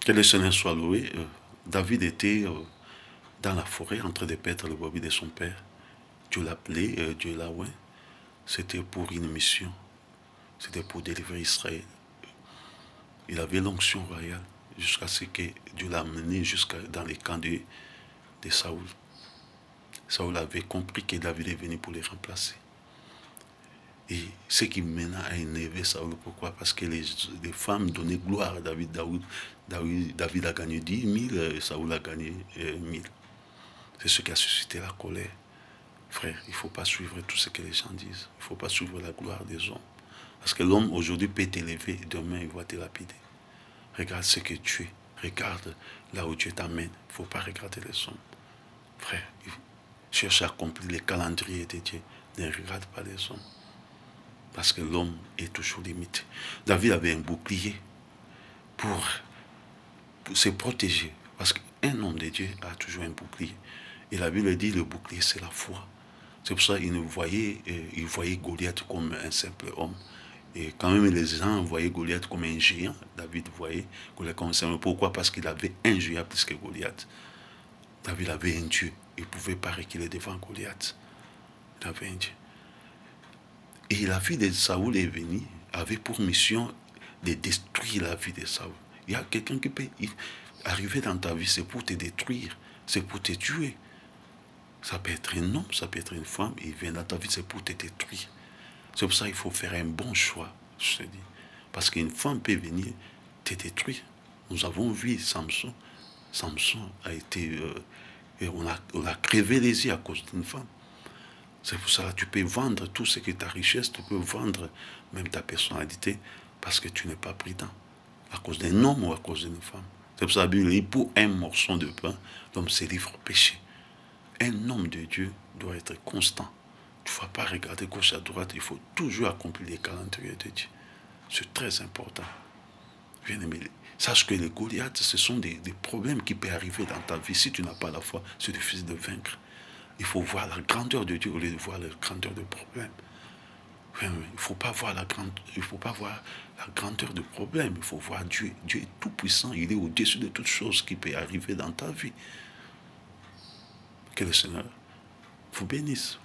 Que le Seigneur soit loué. David était dans la forêt en train de paître le brebis de son père. Dieu l'a appelé, Dieu l'a oint. C'était pour une mission. C'était pour délivrer Israël. Il avait l'onction royale jusqu'à ce que Dieu l'a amené jusqu'à dans les camps de Saoul. Saoul avait compris que David est venu pour les remplacer. Et ce qui maintenant a énervé Saoul, pourquoi? Parce que les femmes donnaient gloire à David. David a gagné 10 000, Saoul a gagné 1000. C'est ce qui a suscité la colère. Frère, il ne faut pas suivre tout ce que les gens disent. Il ne faut pas suivre la gloire des hommes. Parce que l'homme aujourd'hui peut t'élever, demain il va te lapider. Regarde ce que tu es. Regarde là où Dieu t'amène. Il ne faut pas regarder les hommes. Frère, cherche à accomplir les calendriers de Dieu. Ne regarde pas les hommes. Parce que l'homme est toujours limité. David avait un bouclier pour se protéger. Parce qu'un homme de Dieu a toujours un bouclier. Et la Bible dit le bouclier, c'est la foi. C'est pour ça qu'il voyait Goliath comme un simple homme. Et quand même, les gens voyaient Goliath comme un géant. David voyait Goliath comme un simple homme. Pourquoi? Parce qu'il avait un géant plus que Goliath. David avait un Dieu. Il ne pouvait pas reculer devant Goliath. Il avait un Dieu. Et la vie de Saoul est venue, avait pour mission de détruire la vie de Saoul. Il y a quelqu'un qui peut arriver dans ta vie, c'est pour te détruire, c'est pour te tuer. Ça peut être un homme, ça peut être une femme, il vient dans ta vie, c'est pour te détruire. C'est pour ça qu'il faut faire un bon choix, je te dis. Parce qu'une femme peut venir te détruire. Nous avons vu Samson. Samson a été... on a crevé les yeux à cause d'une femme. C'est pour ça que tu peux vendre tout ce qui est ta richesse, tu peux vendre même ta personnalité, parce que tu n'es pas prudent. À cause d'un homme ou à cause d'une femme. C'est pour ça que la Bible dit, pour un morceau de pain, l'homme se livre au péché. Un homme de Dieu doit être constant. Tu ne vas pas regarder gauche à droite, il faut toujours accomplir les calendriers de Dieu. C'est très important. Bien-aimé, sache que les Goliaths, ce sont des problèmes qui peuvent arriver dans ta vie. Si tu n'as pas la foi, c'est difficile de vaincre. Il faut voir la grandeur de Dieu au lieu de voir la grandeur du problème. Il ne faut pas voir la grandeur du problème. Il faut voir Dieu. Dieu est tout puissant. Il est au-dessus de toutes choses qui peuvent arriver dans ta vie. Que le Seigneur vous bénisse.